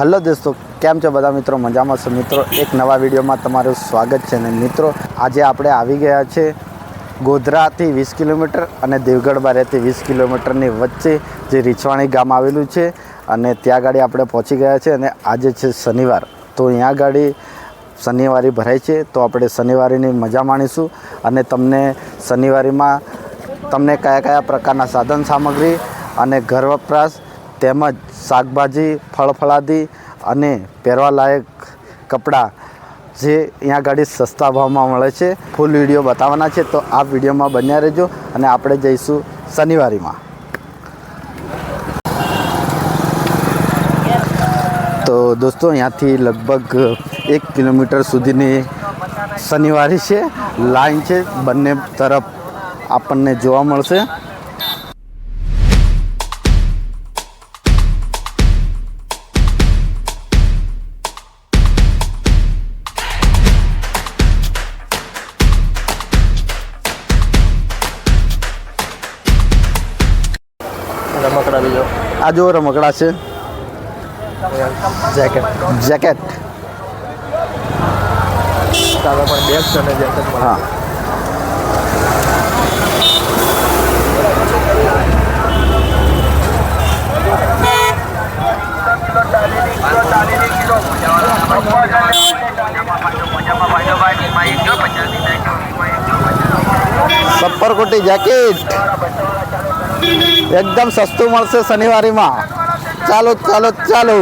Hello દોસ્તો, કેમ છો બધા મિત્રો? મજામાં છો મિત્રો? એક નવા વિડીયોમાં તમારું સ્વાગત છે. ને મિત્રો, આજે આપણે આવી ગયા છે ગોધરાથી 20 કિલોમીટર અને દેવગઢ બારિયાથી 20 કિલોમીટરની વચ્ચે જે રીછવાણી ગામ આવેલું છે અને ત્યાં ગાડી આપણે પહોંચી ગયા છે. અને આજે છે શનિવાર, તો અહીંયા ગાડી શનિવારી ભરાય છે. તો આપણે શનિવારીની મજા માણીશું અને તમને શનિવારીમાં તમને કયા કયા પ્રકારના સાધન સામગ્રી અને ઘર વપરાશ તેમજ શાકભાજી, ફળફળાદી અને પહેરવા લાયક કપડાં જે અહીંયા ગાડી સસ્તા ભાવમાં મળે છે, ફૂલ વિડીયો બતાવવાના છે. તો આ વિડીયોમાં બન્યા રહેજો અને આપણે જઈશું શનિવારીમાં. તો દોસ્તો, અહીંયાથી લગભગ 1 કિલોમીટર સુધીની શનિવારી છે, લાઈન છે, બંને તરફ આપણને જોવા મળશે. રમકડા બીજો આ જો રમકડા છે, જેકેટ તારા પણ બેગ છે ને જેકેટ મળે. હા. સપ્પરકોટી જેકેટ એકદમ સસ્તું મળશે શનિવારીમાં. ચાલો ચાલો ચાલો.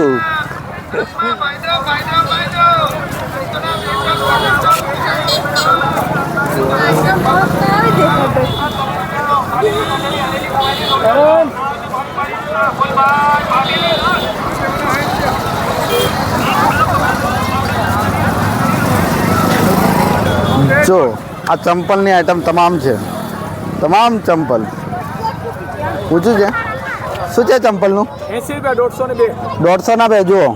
જો આ ચંપલની આઈટમ તમામ છે, તમામ ચંપલ. પૂછું છે શું છે ચંપલનું? 80 રૂપિયા, 150 150ના ને 2. 2 જુઓ.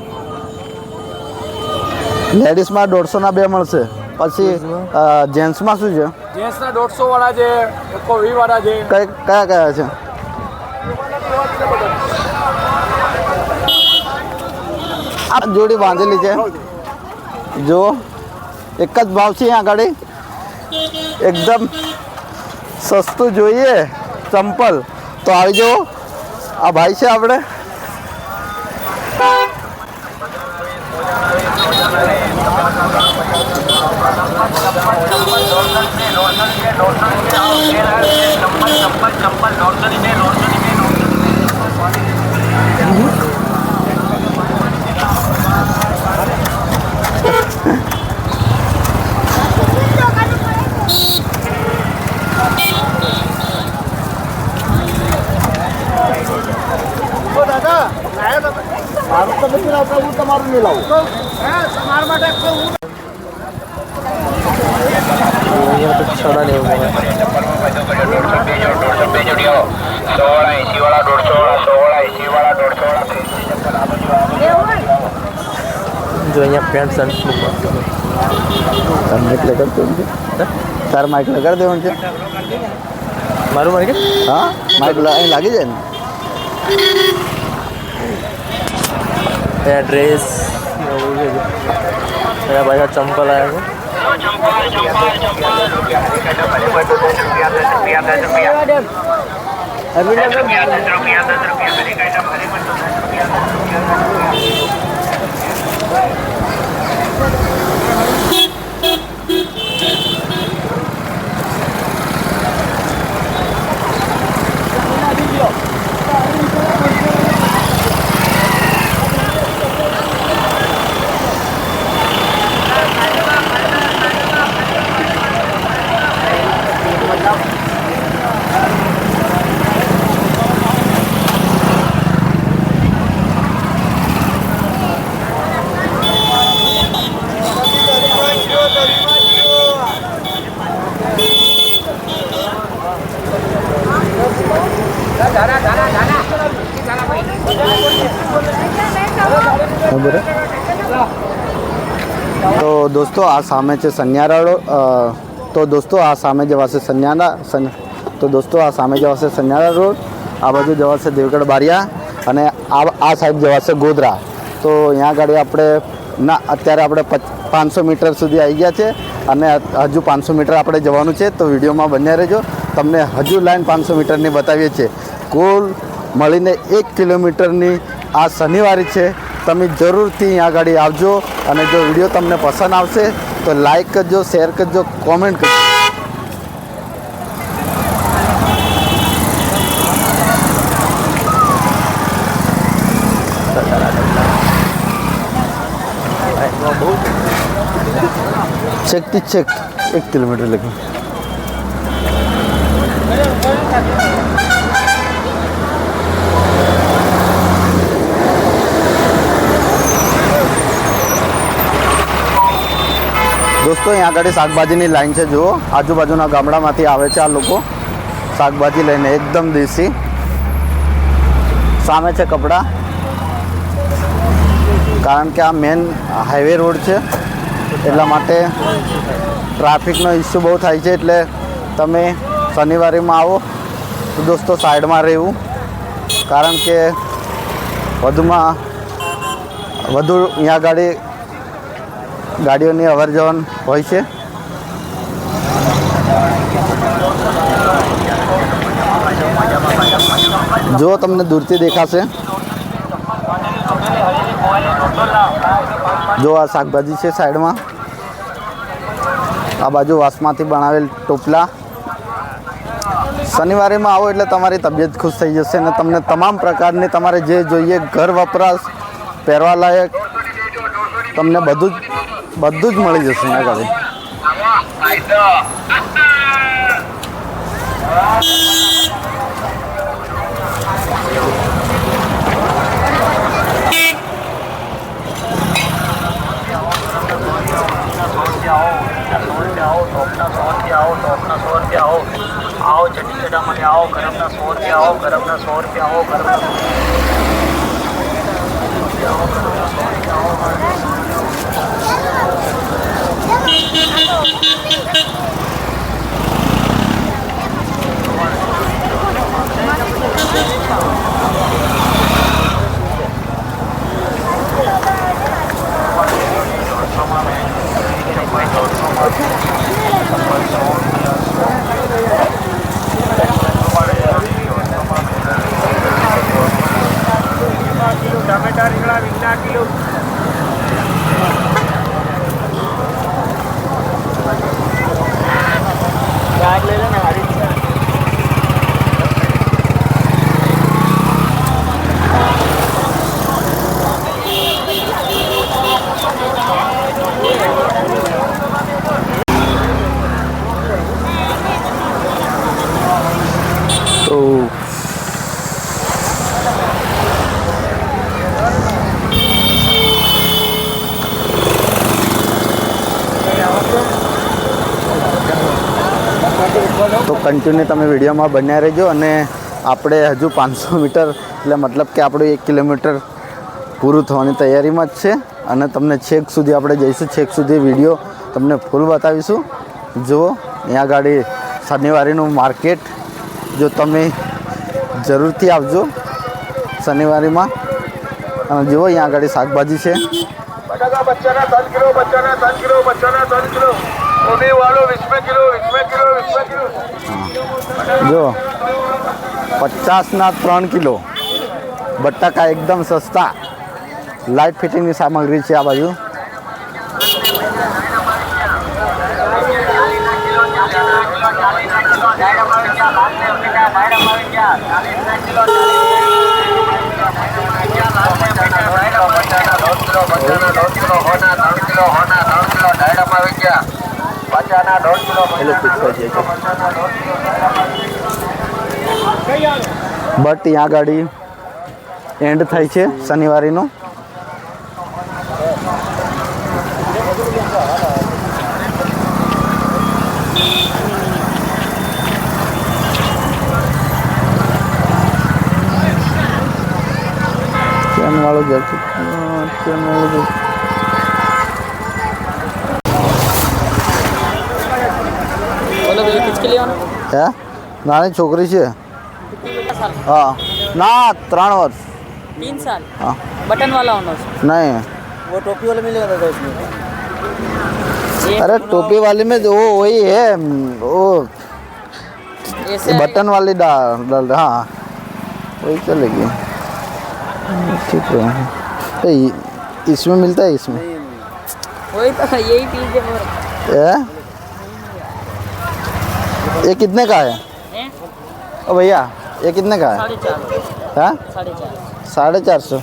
લેડીઝમાં 150ના 2 મળશે. પછી જેન્ટ્સમાં શું છે? જેન્ટ્સના 150 વાળા છે, 120 વાળા છે. કયા કયા છે? આ જોડી બાંધેલી છે, જુઓ. એક જ ભાવ છે અહીંયા આગળ. એકદમ સસ્તું જોઈએ ચંપલ તો આવી જાઓ. આ ભાઈ છે આપણે. મારું તો નથી લાવતા, હું તમારું નહીં લાવું. તમારા માટે અહીંયા તો છોડા લેવું પડે. જો અહીંયા પેન્ટ શર્ટ માઇક લગાડી દેવાનું છે. તાર માઇક લગાડી દેવાનું છે. મારું માર્કેટ. હા, માઇક અહીં લાગી જાય ને. અહીંયા ડ્રેસ અહીંયા પાછા ચંપલ તો દોસ્તો આ સામે છે સન્યારા રોડ. તો દોસ્તો આ સામે જવાશે સન્યારા રોડ. આ બાજુ જવાશે દેવગઢ બારિયા અને આ સાઈડ જવાશે ગોધરા. તો અહીંયા આગળ આપણે ના અત્યારે આપણે 500 મીટર સુધી આવી ગયા છે અને હજુ 500 મીટર આપણે જવાનું છે. તો વિડીયોમાં બન્યા રહેજો, તમને હજુ લાઈન 500 મીટરની બતાવીએ છીએ. કુલ મળીને 1 કિલોમીટરની આ શનિવારે છે. તમે જરૂરથી અહીંયા આગળ આવજો અને જો વિડીયો તમને પસંદ આવશે તો લાઈક કરજો, શેર કરજો, કોમેન્ટ કરજો. છેકથી છેક 1 કિલોમીટર લગી. દોસ્તો અહીંયા આગળ શાકભાજીની લાઈન છે. જુઓ આજુબાજુના ગામડામાંથી આવે છે આ લોકો શાકભાજી લઈને, એકદમ દેશી. સામે છે કપડા, કારણ કે આ મેન હાઈવે રોડ છે એટલા માટે ટ્રાફિકનો ઇસ્યુ બહુ થાય છે. એટલે તમે શનિવારેમાં આવો તો દોસ્તો સાઈડમાં રહેવું, કારણ કે વધુ અહીંયા ગાડીઓની અવર જવર હોય છે. જો તમને દૂરથી દેખાશે, જો આ શાકભાજી છે સાઈડમાં, આ બાજુ વાંસમાંથી બનાવેલ ટોપલા. શનિવારેમાં આવો એટલે તમારી તબિયત ખુશ થઈ જશે અને તમને તમામ પ્રકારની તમારે જે જોઈએ ઘર વપરાશ, પહેરવા લાયક, તમને બધું જ મળી જશે એના ઘરે. आओ चटनी चटा में आओ, गरम ना 100 रुपया आओ, गरम ना 100 रुपया आओ, गरम ना टमाटर रिंगड़ा 20 किलो. बैग ले लेना हरी. તો કન્ટિન્યુ તમે વિડીયોમાં બન્યા રહેજો. અને આપણે હજુ 500 મીટર એટલે મતલબ કે આપણું 1 કિલોમીટર પૂરું થવાની તૈયારીમાં જ છે અને તમને છેક સુધી આપણે જઈશું, છેક સુધી વિડીયો તમને ફૂલ બતાવીશું. જુઓ અહીંયા ગાડી શનિવારીનું માર્કેટ, જો તમે જરૂરથી આવજો શનિવારીમાં. અને જુઓ અહીંયા આગળ શાકભાજી છે. बटाका बच्चाना 3 किलो, बच्चाना 3 किलो, बच्चाना 3 किलो. गोभी वालो 20 किलो, 20 किलो, 20 किलो. જો 50ના 3 કિલો બટાકા એકદમ સસ્તા. લાઇટ ફિટિંગની સામગ્રી છે આ બાજુ. બટ ત્યાં ગાડી એન્ડ થાય છે શનિવારીનો. વાળો જાય છે હે નાની છોકરી છે. હા ના 3 વર્ષ. 3 साल हाँ बटन वाला होना उसमें। नहीं वो टोपी वाला मिलेगा दादा उसमें। ये अरे टोपी वाली में वो वही है वो ऐसे बटन वाली डाल हाँ वही चलेगी ठीक है ए, इसमें मिलता है इसमें वही तो यही चीज है वो। ये कितने का है हैं? ओ भैया ये कितने का है 4.5 हाँ 4.5। 450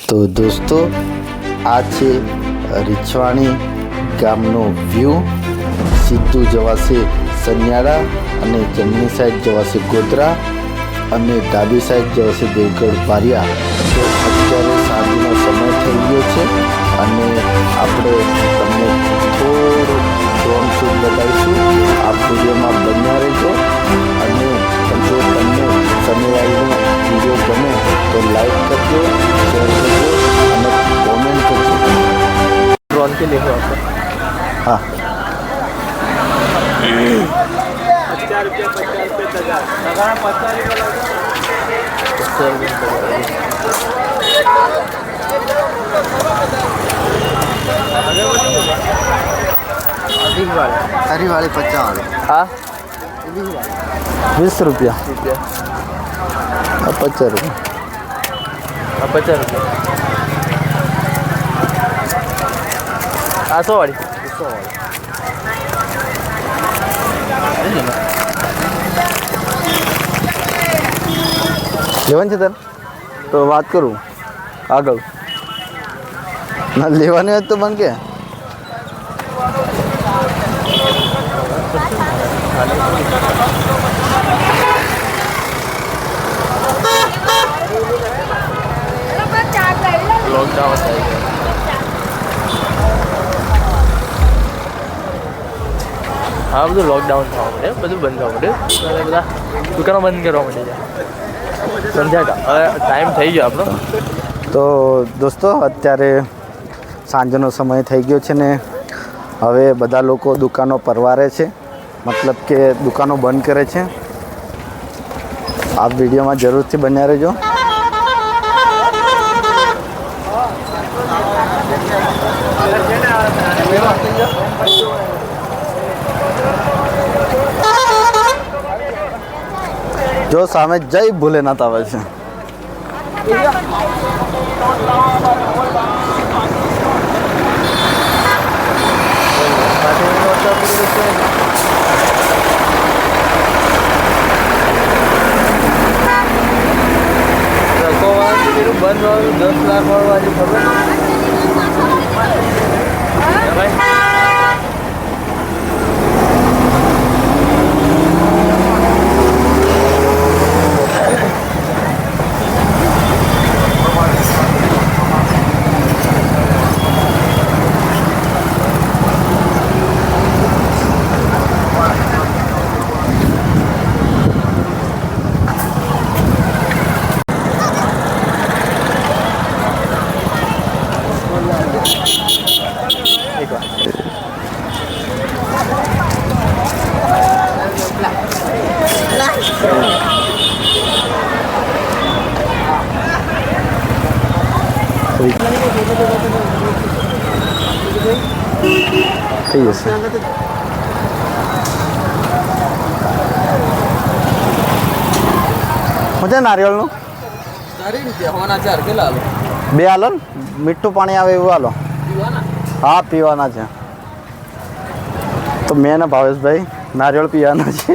તો દોસ્તો આ છે રીછવાણી ગામનો વ્યૂ સીધું જવાશે સન્યારા અને જમણી સાઈડ જવાશે ગોધરા અને ડાબી સાઈડ જવાશે દેવગઢ બારિયા તો અત્યારે સાંજનો સમય થઈ ગયો છે અને આપણે તમને થોડું ડ્રોન શૂટ બતાવીશું આ વિડીયોમાં બન્યા રહેજો અને જો તમને શનિવારનો વિડીયો ગમે તો લાઈક કરજો શેર કરજો અને કોમેન્ટ કરજો ड्रोन के लिए हो હા हरी वाली 50 वाली हाँ 20 रुपया 50 50 रुपया हाँ 50 रुपये 100 वाली લેવાનું છે તને તો વાત કરું આગળ ના લેવાની હોય તો બંધ કે लॉकडाउन है हाँ બધું લોકડાઉન થવા મળે બધું બંધ થવા મળે અને બધા દુકાનો બંધ કરવા માંડે છે સમજ્યા હવે ટાઈમ થઈ ગયો આપણો તો દોસ્તો અત્યારે સાંજનો સમય થઈ ગયો છે ને હવે બધા લોકો દુકાનો પરવારે છે મતલબ કે દુકાનો બંધ કરે છે આપ વિડીયોમાં જરૂરથી બન્યા રહેજો જો સામે જય ભોલેનાથ આવે છે બંધ વાળું 10 લાખ વાળું આજે ખબર ભાઈ થઈ જશે શું છે નારિયેળનું સારી રીતે હોવાના 4 કેટલા આલો 2 આલો ને મીઠું પાણી આવે એવું આલો હા પીવાના છે તો મેં ને ભાવેશભાઈ નારિયેળ પીવાના છે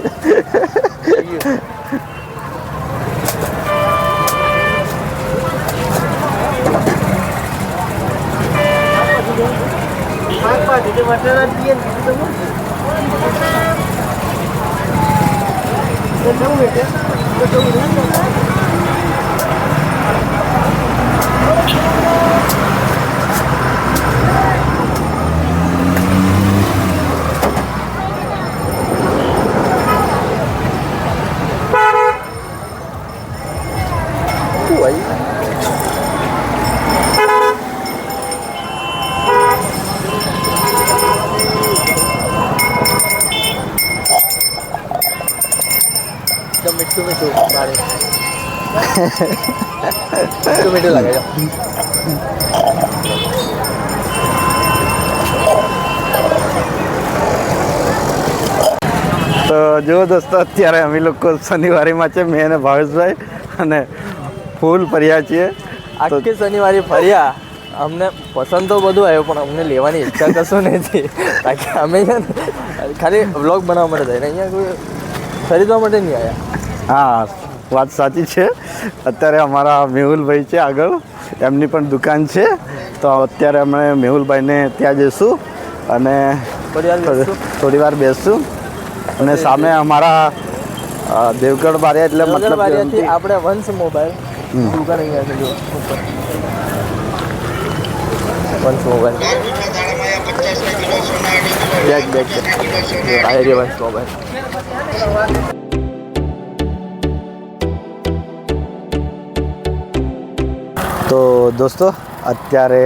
મીઠું મારે મીઠું લાગે છે. તો જુઓ દોસ્તો, અત્યારે અમે લોકો શનિવારીમાં છે, મેં અને ભાવેશભાઈ અને ફૂલ ફર્યા છીએ. આખી શનિવારે ફર્યા. અમને પસંદ તો બધું આવ્યું પણ અમને લેવાની ઈચ્છા કશું નથી. બાકી અમે છે ને ખાલી વ્લોગ બનાવવા માટે જાય અહીંયા કોઈ ખરીદવા માટે નહીં આવ્યા. હા, વાત સાચી છે. અત્યારે અમારા મેહુલભાઈ છે આગળ, એમની પણ દુકાન છે. તો અત્યારે અમે મેહુલભાઈને ત્યાં જઈશું અને થોડી વાર બેસશું. અને સામે અમારા દેવગઢ બારિયા એટલે મતલબ બારિયાથી આપણે વંશ મોબાઈલ દુકાન અહીંયા છે. જો ઉપર વંશ મોબાઈલ બેગ આ વંશ મોબાઈલ. તો દોસ્તો, અત્યારે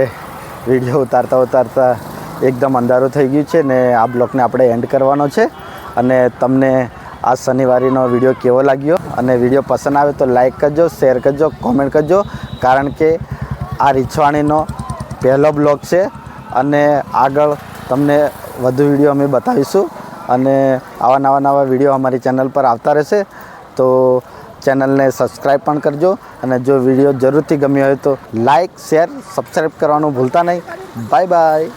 વિડીયો ઉતારતા એકદમ અંધારું થઈ ગયું છે ને આ બ્લોગને આપણે એન્ડ કરવાનો છે. અને તમને આ શનિવારીનો વિડીયો કેવો લાગ્યો અને વિડીયો પસંદ આવે તો લાઈક કરજો, શેર કરજો, કોમેન્ટ કરજો. કારણ કે આ રીછવાણીનો પહેલો બ્લોગ છે અને આગળ તમને વધુ વિડીયો અમે બતાવીશું અને આવા નવા વિડીયો અમારી ચેનલ પર આવતા રહેશે. તો ચેનલને સબસ્ક્રાઈબ પણ કરજો અને જો વિડીયો જરૂરથી ગમ્યો હોય તો લાઈક, શેર, સબસ્ક્રાઈબ કરવાનું ભૂલતા નહીં. Bye bye.